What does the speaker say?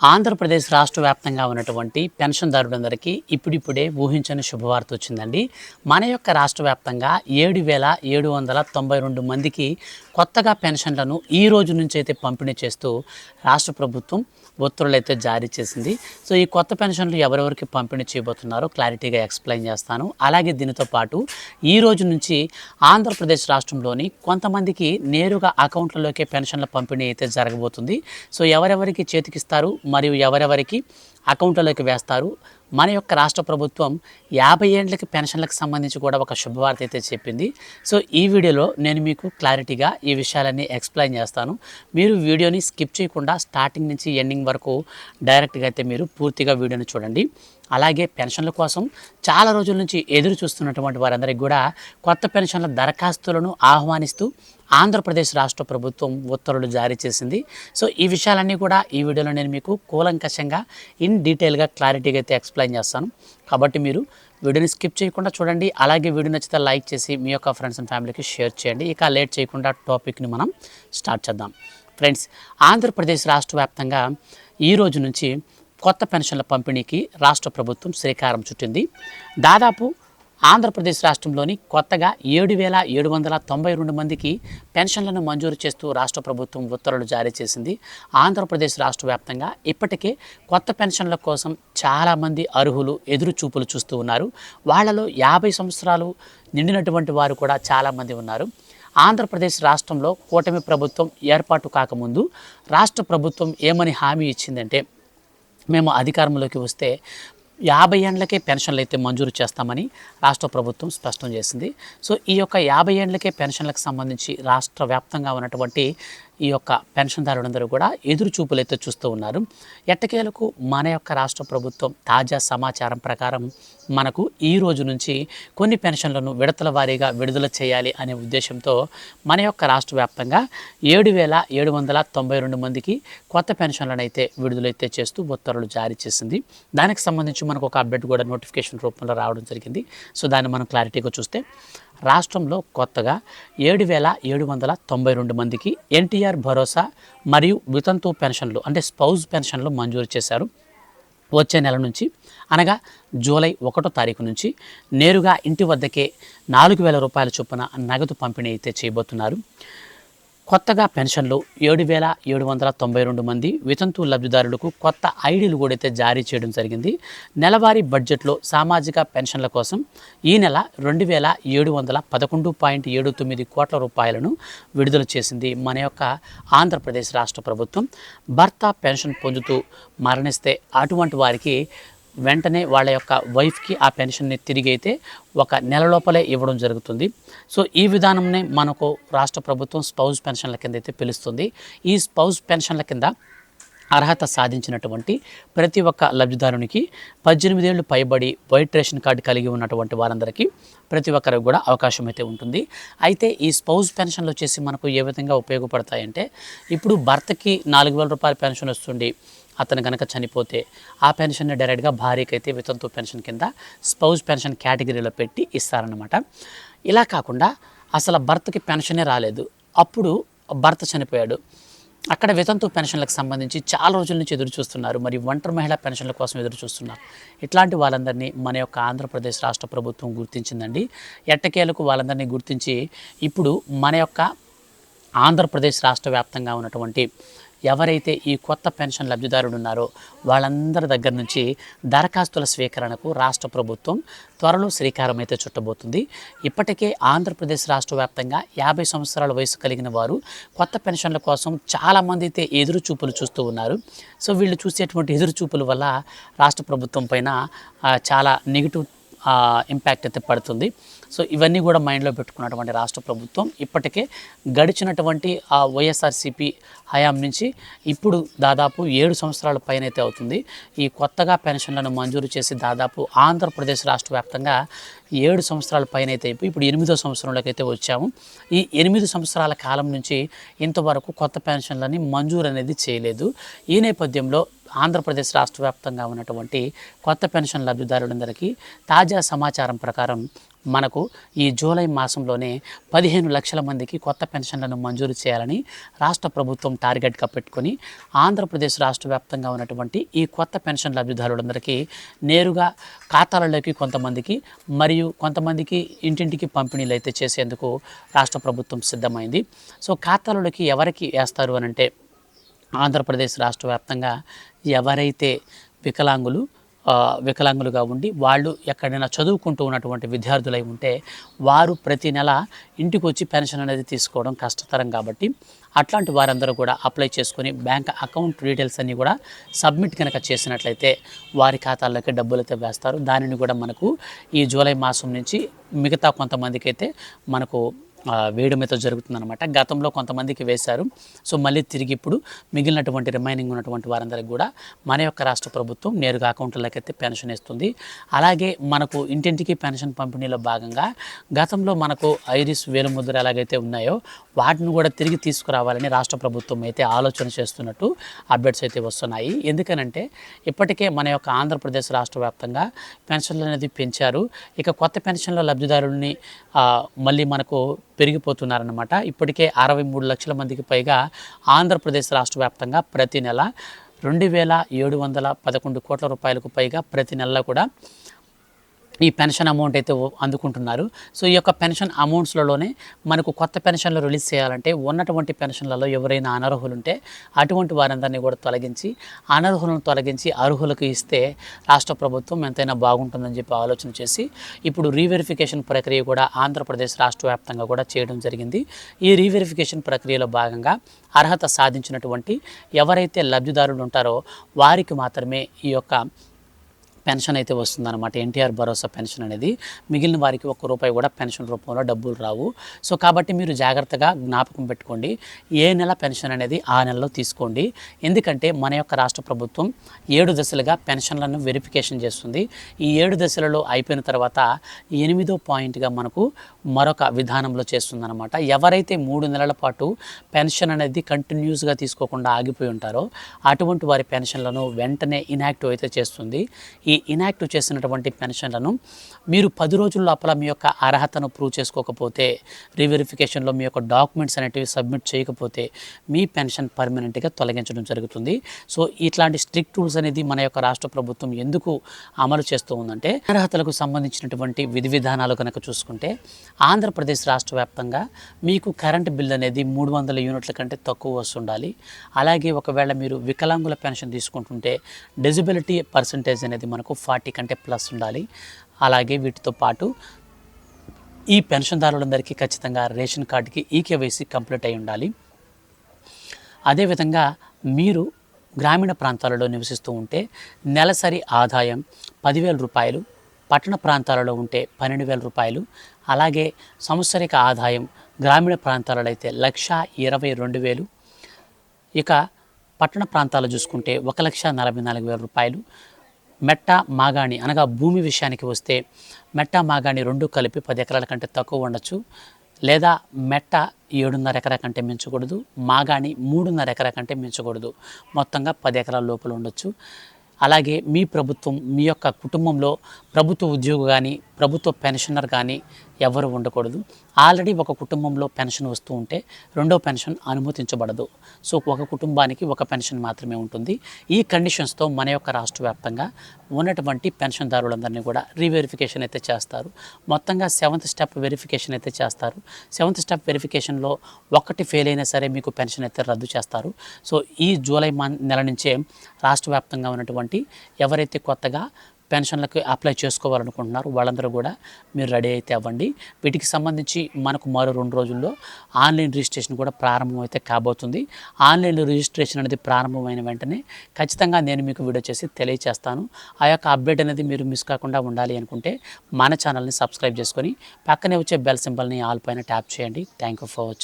ఆంధ్రప్రదేశ్ రాష్ట్ర వ్యాప్తంగా ఉన్నటువంటి పెన్షన్దారులందరికీ ఇప్పుడిప్పుడే ఊహించని శుభవార్త వచ్చిందండి. మన యొక్క రాష్ట్ర వ్యాప్తంగా 7,792 మందికి కొత్తగా పెన్షన్లను ఈ రోజు నుంచి అయితే పంపిణీ చేస్తూ రాష్ట్ర ప్రభుత్వం ఉత్తర్వులు అయితే జారీ చేసింది. సో ఈ కొత్త పెన్షన్లు ఎవరెవరికి పంపిణీ చేయబోతున్నారో క్లారిటీగా ఎక్స్ప్లెయిన్ చేస్తాను. అలాగే దీనితో పాటు ఈ రోజు నుంచి ఆంధ్రప్రదేశ్ రాష్ట్రంలోని కొంతమందికి నేరుగా అకౌంట్లలోకే పెన్షన్ల పంపిణీ అయితే జరగబోతుంది. సో ఎవరెవరికి చేతికిస్తారు మరియు ఎవరెవరికి అకౌంట్లలోకి వేస్తారు, మన యొక్క రాష్ట్ర ప్రభుత్వం 50 ఏళ్ళకి పెన్షన్లకు సంబంధించి కూడా ఒక శుభవార్త అయితే చెప్పింది. సో ఈ వీడియోలో నేను మీకు క్లారిటీగా ఈ విషయాలన్నీ ఎక్స్ప్లెయిన్ చేస్తాను. మీరు వీడియోని స్కిప్ చేయకుండా స్టార్టింగ్ నుంచి ఎండింగ్ వరకు డైరెక్ట్గా అయితే మీరు పూర్తిగా వీడియోని చూడండి. అలాగే పెన్షన్ల కోసం చాలా రోజుల నుంచి ఎదురు చూస్తున్నటువంటి వారందరికీ కూడా కొత్త పెన్షన్ల దరఖాస్తులను ఆహ్వానిస్తూ ఆంధ్రప్రదేశ్ రాష్ట్ర ప్రభుత్వం ఉత్తర్వులు జారీ చేసింది. సో ఈ విషయాలన్నీ కూడా ఈ వీడియోలో నేను మీకు కూలంకషంగా ఇన్ డీటెయిల్గా క్లారిటీగా అయితే ఎక్స్ప్లెయిన్ చేస్తాను. కాబట్టి మీరు వీడియోని స్కిప్ చేయకుండా చూడండి. అలాగే వీడియో నచ్చితే లైక్ చేసి మీ యొక్క ఫ్రెండ్స్ అండ్ ఫ్యామిలీకి షేర్ చేయండి. ఇక లేట్ చేయకుండా టాపిక్ని మనం స్టార్ట్ చేద్దాం. ఫ్రెండ్స్, ఆంధ్రప్రదేశ్ రాష్ట్ర వ్యాప్తంగా ఈ రోజు నుంచి కొత్త పెన్షన్ల పంపిణీకి రాష్ట్ర ప్రభుత్వం శ్రీకారం చుట్టింది. దాదాపు ఆంధ్రప్రదేశ్ రాష్ట్రంలోని కొత్తగా 7,792 మందికి పెన్షన్లను మంజూరు చేస్తూ రాష్ట్ర ప్రభుత్వం ఉత్తర్వులు జారీ చేసింది. ఆంధ్రప్రదేశ్ రాష్ట్ర వ్యాప్తంగా ఇప్పటికే కొత్త పెన్షన్ల కోసం చాలామంది అర్హులు ఎదురు చూపులు చూస్తూ ఉన్నారు. వాళ్ళలో 50 సంవత్సరాలు నిండినటువంటి వారు కూడా చాలామంది ఉన్నారు. ఆంధ్రప్రదేశ్ రాష్ట్రంలో కూటమి ప్రభుత్వం ఏర్పాటు కాకముందు రాష్ట్ర ప్రభుత్వం ఏమని హామీ ఇచ్చిందంటే, మేము అధికారంలోకి వస్తే 50 ఏళ్లకే పెన్షన్లు అయితే మంజూరు చేస్తామని రాష్ట్ర ప్రభుత్వం స్పష్టం చేసింది. సో ఈ యొక్క 50 ఏళ్లకే పెన్షన్లకు సంబంధించి రాష్ట్ర వ్యాప్తంగా ఉన్నటువంటి ఈ యొక్క పెన్షన్దారులందరూ కూడా ఎదురు చూపులు అయితే చూస్తూ ఉన్నారు. ఎట్టకేలకు మన యొక్క రాష్ట్ర ప్రభుత్వం తాజా సమాచారం ప్రకారం మనకు ఈ రోజు నుంచి కొన్ని పెన్షన్లను విడతల వారీగా విడుదల చేయాలి అనే ఉద్దేశంతో మన యొక్క రాష్ట్ర వ్యాప్తంగా 7,792 మందికి కొత్త పెన్షన్లను అయితే విడుదలైతే చేస్తూ ఉత్తర్వులు జారీ చేసింది. దానికి సంబంధించి మనకు ఒక అప్డేట్ కూడా నోటిఫికేషన్ రూపంలో రావడం జరిగింది. సో దాన్ని మనం క్లారిటీగా చూస్తే, రాష్ట్రంలో కొత్తగా 7,792 మందికి ఎన్టీఆర్ భరోసా మరియు వితంతు పెన్షన్లు అంటే స్పౌజ్ పెన్షన్లు మంజూరు చేశారు. వచ్చే నెల నుంచి అనగా జూలై 1వ తారీఖు నుంచి నేరుగా ఇంటి వద్దకే 4,000 రూపాయల చొప్పున నగదు పంపిణీ అయితే చేయబోతున్నారు. కొత్తగా పెన్షన్లు 7,792 మంది వితంతు లబ్ధిదారులకు కొత్త ఐడీలు కూడా అయితే జారీ చేయడం జరిగింది. నెలవారీ బడ్జెట్లో సామాజిక పెన్షన్ల కోసం ఈ నెల 2,711.79 కోట్ల రూపాయలను విడుదల చేసింది మన యొక్క ఆంధ్రప్రదేశ్ రాష్ట్ర ప్రభుత్వం. భర్త పెన్షన్ పొందుతూ మరణిస్తే అటువంటి వారికి వెంటనే వాళ్ళ యొక్క వైఫ్కి ఆ పెన్షన్ని తిరిగి అయితే ఒక నెల లోపలే ఇవ్వడం జరుగుతుంది. సో ఈ విధానంనే మనకు రాష్ట్ర ప్రభుత్వం స్పౌజ్ పెన్షన్ల కింద అయితే పిలుస్తుంది. ఈ స్పౌజ్ పెన్షన్ల కింద అర్హత సాధించినటువంటి ప్రతి ఒక్క లబ్ధిదారునికి 18 ఏళ్ళు పైబడి వైట్ రేషన్ కార్డు కలిగి ఉన్నటువంటి వారందరికీ ప్రతి ఒక్కరికి కూడా అవకాశం అయితే ఉంటుంది. అయితే ఈ స్పౌజ్ పెన్షన్లు వచ్చేసి మనకు ఏ విధంగా ఉపయోగపడతాయంటే, ఇప్పుడు భర్తకి 4,000 రూపాయల పెన్షన్ వస్తుంది, అతను కనుక చనిపోతే ఆ పెన్షన్ని డైరెక్ట్గా భార్యకి అయితే వితంతు పెన్షన్ కింద స్పౌజ్ పెన్షన్ కేటగిరీలో పెట్టి ఇస్తారన్నమాట. ఇలా కాకుండా అసలు భర్తకి పెన్షనే రాలేదు, అప్పుడు భర్త చనిపోయాడు, అక్కడ వితంతు పెన్షన్లకు సంబంధించి చాలా రోజుల నుంచి ఎదురు చూస్తున్నారు, మరి ఒంటరి మహిళా పెన్షన్ల కోసం ఎదురు చూస్తున్నారు. ఇట్లాంటి వాళ్ళందరినీ మన యొక్క ఆంధ్రప్రదేశ్ రాష్ట్ర ప్రభుత్వం గుర్తించిందండి. ఎట్టకేలకు వాళ్ళందరినీ గుర్తించి ఇప్పుడు మన యొక్క ఆంధ్రప్రదేశ్ రాష్ట్ర వ్యాప్తంగా ఉన్నటువంటి ఎవరైతే ఈ కొత్త పెన్షన్ లబ్ధిదారులు ఉన్నారో వాళ్ళందరి దగ్గర నుంచి దరఖాస్తుల స్వీకరణకు రాష్ట్ర ప్రభుత్వం త్వరలో శ్రీకారం అయితే చుట్టబోతుంది. ఇప్పటికే ఆంధ్రప్రదేశ్ రాష్ట్ర వ్యాప్తంగా 50 సంవత్సరాల వయసు కలిగిన వారు కొత్త పెన్షన్ల కోసం చాలామంది అయితే ఎదురు చూపులు చూస్తూ ఉన్నారు. సో వీళ్ళు చూసేటువంటి ఎదురు చూపుల వల్ల రాష్ట్ర ప్రభుత్వం పైన చాలా నెగిటివ్ ఇంపాక్ట్ అయితే పడుతుంది. సో ఇవన్నీ కూడా మైండ్లో పెట్టుకున్నటువంటి రాష్ట్ర ప్రభుత్వం ఇప్పటికే గడిచినటువంటి వైఎస్ఆర్సీపీ హయాం నుంచి ఇప్పుడు దాదాపు 7 సంవత్సరాల పైన అయితే అవుతుంది. ఈ కొత్తగా పెన్షన్లను మంజూరు చేసి దాదాపు ఆంధ్రప్రదేశ్ రాష్ట్ర వ్యాప్తంగా 7 సంవత్సరాల పైన అయితే అయిపోయి ఇప్పుడు 8వ సంవత్సరంలోకి అయితే వచ్చాము. ఈ 8 సంవత్సరాల కాలం నుంచి ఇంతవరకు కొత్త పెన్షన్లని మంజూరు అనేది చేయలేదు. ఈ నేపథ్యంలో ఆంధ్రప్రదేశ్ రాష్ట్ర వ్యాప్తంగా ఉన్నటువంటి కొత్త పెన్షన్ లబ్ధిదారులందరికీ తాజా సమాచారం ప్రకారం మనకు ఈ జూలై మాసంలోనే 15 లక్షల మందికి కొత్త పెన్షన్లను మంజూరు చేయాలని రాష్ట్ర ప్రభుత్వం టార్గెట్గా పెట్టుకొని ఆంధ్రప్రదేశ్ రాష్ట్ర వ్యాప్తంగా ఉన్నటువంటి ఈ కొత్త పెన్షన్ లబ్ధిదారులందరికీ నేరుగా ఖాతాలలోకి కొంతమందికి మరియు కొంతమందికి ఇంటింటికి పంపిణీలు అయితే చేసేందుకు రాష్ట్ర ప్రభుత్వం సిద్ధమైంది. సో ఖాతాలలోకి ఎవరికి వేస్తారు అని అంటే ఆంధ్రప్రదేశ్ రాష్ట్ర వ్యాప్తంగా ఎవరైతే వికలాంగులుగా ఉండి వాళ్ళు ఎక్కడైనా చదువుకుంటూ ఉన్నటువంటి విద్యార్థులై ఉంటే వారు ప్రతి నెల ఇంటికి వచ్చి పెన్షన్ అనేది తీసుకోవడం కష్టతరం కాబట్టి అట్లాంటి వారందరూ కూడా అప్లై చేసుకొని బ్యాంక్ అకౌంట్ డీటెయిల్స్ అన్నీ కూడా సబ్మిట్ కనుక చేసినట్లయితే వారి ఖాతాల్లోకి డబ్బులు అయితే వేస్తారు. దానిని కూడా మనకు ఈ జూలై మాసం నుంచి మిగతా కొంతమందికి అయితే మనకు వేయడం అయితే జరుగుతుందన్నమాట. గతంలో కొంతమందికి వేశారు. సో మళ్ళీ తిరిగి ఇప్పుడు మిగిలినటువంటి రిమైనింగ్ ఉన్నటువంటి వారందరికీ కూడా మన యొక్క రాష్ట్ర ప్రభుత్వం నేరుగా అకౌంట్లకి అయితే పెన్షన్ ఇస్తుంది. అలాగే మనకు ఇంటింటికి పెన్షన్ పంపిణీలో భాగంగా గతంలో మనకు ఐరిస్ వేలుముద్ర ఎలాగైతే ఉన్నాయో వాటిని కూడా తిరిగి తీసుకురావాలని రాష్ట్ర ప్రభుత్వం అయితే ఆలోచన చేస్తున్నట్టు అప్డేట్స్ అయితే వస్తున్నాయి. ఎందుకనంటే ఇప్పటికే మన యొక్క ఆంధ్రప్రదేశ్ రాష్ట్ర వ్యాప్తంగా పెన్షన్లు అనేది పెంచారు. ఇక కొత్త పెన్షన్ల లబ్ధిదారుల్ని మళ్ళీ మనకు పెరిగిపోతున్నారన్నమాట. ఇప్పటికే 63 లక్షల మందికి పైగా ఆంధ్రప్రదేశ్ రాష్ట్ర వ్యాప్తంగా ప్రతి నెల 2,711 కోట్ల రూపాయలకు పైగా ప్రతి నెల కూడా ఈ పెన్షన్ అమౌంట్ అయితే అందుకుంటున్నారు. సో ఈ యొక్క పెన్షన్ అమౌంట్స్లలోనే మనకు కొత్త పెన్షన్లు రిలీజ్ చేయాలంటే ఉన్నటువంటి పెన్షన్లలో ఎవరైనా అనర్హులు ఉంటే అటువంటి వారందరినీ కూడా తొలగించి అనర్హులను తొలగించి అర్హులకు ఇస్తే రాష్ట్ర ప్రభుత్వం ఎంతైనా బాగుంటుందని చెప్పి ఆలోచన చేసి ఇప్పుడు రీవెరిఫికేషన్ ప్రక్రియ కూడా ఆంధ్రప్రదేశ్ రాష్ట్ర వ్యాప్తంగా కూడా చేయడం జరిగింది. ఈ రీవెరిఫికేషన్ ప్రక్రియలో భాగంగా అర్హత సాధించినటువంటి ఎవరైతే లబ్ధిదారులు ఉంటారో వారికి మాత్రమే ఈ యొక్క పెన్షన్ అయితే వస్తుందన్నమాట. ఎన్టీఆర్ భరోసా పెన్షన్ అనేది. మిగిలిన వారికి ₹1 కూడా పెన్షన్ రూపంలో డబ్బులు రావు. సో కాబట్టి మీరు జాగ్రత్తగా జ్ఞాపకం పెట్టుకోండి. ఏ నెల పెన్షన్ అనేది ఆ నెలలో తీసుకోండి. ఎందుకంటే మన యొక్క రాష్ట్ర ప్రభుత్వం 7 దశలుగా పెన్షన్లను వెరిఫికేషన్ చేస్తుంది. ఈ 7 దశలలో అయిపోయిన తర్వాత 8వ పాయింట్గా మనకు మరొక విధానంలో చేస్తుందన్నమాట. ఎవరైతే 3 నెలల పాటు పెన్షన్ అనేది కంటిన్యూస్గా తీసుకోకుండా ఆగిపోయి ఉంటారో అటువంటి వారి పెన్షన్లను వెంటనే ఇన్యాక్టివ్ అయితే చేస్తుంది. ఈ ఇన్యాక్టివ్ చేసినటువంటి పెన్షన్లను మీరు 10 రోజుల లోపల మీ యొక్క అర్హతను ప్రూవ్ చేసుకోకపోతే, రీవెరిఫికేషన్లో మీ యొక్క డాక్యుమెంట్స్ అనేటివి సబ్మిట్ చేయకపోతే మీ పెన్షన్ పర్మనెంట్గా తొలగించడం జరుగుతుంది. సో ఇట్లాంటి స్ట్రిక్ట్ రూల్స్ అనేది మన యొక్క రాష్ట్ర ప్రభుత్వం ఎందుకు అమలు చేస్తూ ఉందంటే అర్హతలకు సంబంధించినటువంటి విధి విధానాలు కనుక చూసుకుంటే ఆంధ్రప్రదేశ్ రాష్ట్ర వ్యాప్తంగా మీకు కరెంట్ బిల్ అనేది 300 యూనిట్ల కంటే తక్కువ వస్తుండాలి. అలాగే ఒకవేళ మీరు వికలాంగుల పెన్షన్ తీసుకుంటుంటే డిజబిలిటీ పర్సంటేజ్ అనేది మనకు 40 కంటే ప్లస్ ఉండాలి. అలాగే వీటితో పాటు ఈ పెన్షన్దారులందరికీ ఖచ్చితంగా రేషన్ కార్డుకి ఈకేవైసీ కంప్లీట్ అయి ఉండాలి. అదేవిధంగా మీరు గ్రామీణ ప్రాంతాలలో నివసిస్తూ ఉంటే నెలసరి ఆదాయం ₹10,000, పట్టణ ప్రాంతాలలో ఉంటే ₹12,000, అలాగే సంవత్సరిక ఆదాయం గ్రామీణ ప్రాంతాలలో అయితే ₹1,22,000, ఇక పట్టణ ప్రాంతాలు చూసుకుంటే ₹1,44,000. మెట్ట మాగాణి అనగా భూమి విషయానికి వస్తే మెట్ట మాగాణి 2 కలిపి 10 ఎకరాల కంటే తక్కువ ఉండొచ్చు, లేదా మెట్ట 7.5 ఎకరా కంటే మించకూడదు, మాగాణి 3.5 ఎకరా కంటే మించకూడదు. మొత్తంగా 10 ఎకరాల లోపల ఉండొచ్చు. అలాగే మీ ప్రభుత్వం మీ యొక్క కుటుంబంలో ప్రభుత్వ ఉద్యోగి కానీ ప్రభుత్వ పెన్షనర్ కానీ ఎవరు ఉండకూడదు. ఆల్రెడీ ఒక కుటుంబంలో పెన్షన్ వస్తూ ఉంటే రెండో పెన్షన్ అనుమతించబడదు. సో ఒక కుటుంబానికి ఒక పెన్షన్ మాత్రమే ఉంటుంది. ఈ కండిషన్స్తో మన యొక్క రాష్ట్ర వ్యాప్తంగా ఉన్నటువంటి పెన్షన్దారులందరినీ కూడా రీవెరిఫికేషన్ అయితే చేస్తారు. మొత్తంగా 7th స్టెప్ వెరిఫికేషన్ అయితే చేస్తారు. 7th స్టెప్ వెరిఫికేషన్లో ఒకటి ఫెయిల్ అయినా సరే మీకు పెన్షన్ అయితే రద్దు చేస్తారు. సో ఈ జూలై నెల నుంచే రాష్ట్ర వ్యాప్తంగా ఉన్నటువంటి ఎవరైతే కొత్తగా పెన్షన్లకు అప్లై చేసుకోవాలనుకుంటున్నారు వాళ్ళందరూ కూడా మీరు రెడీ అయితే అవ్వండి. వీటికి సంబంధించి మనకు మరో 2 రోజుల్లో ఆన్లైన్ రిజిస్ట్రేషన్ కూడా ప్రారంభం అయితే కాబోతుంది. ఆన్లైన్ రిజిస్ట్రేషన్ అనేది ప్రారంభమైన వెంటనే ఖచ్చితంగా నేను మీకు వీడియో చేసి తెలియజేస్తాను. ఆ యొక్క అప్డేట్ అనేది మీరు మిస్ కాకుండా ఉండాలి అనుకుంటే మన ఛానల్ని సబ్స్క్రైబ్ చేసుకొని పక్కనే వచ్చే బెల్ సింబల్ని ఆల్ పైన ట్యాప్ చేయండి. Thank you for watching.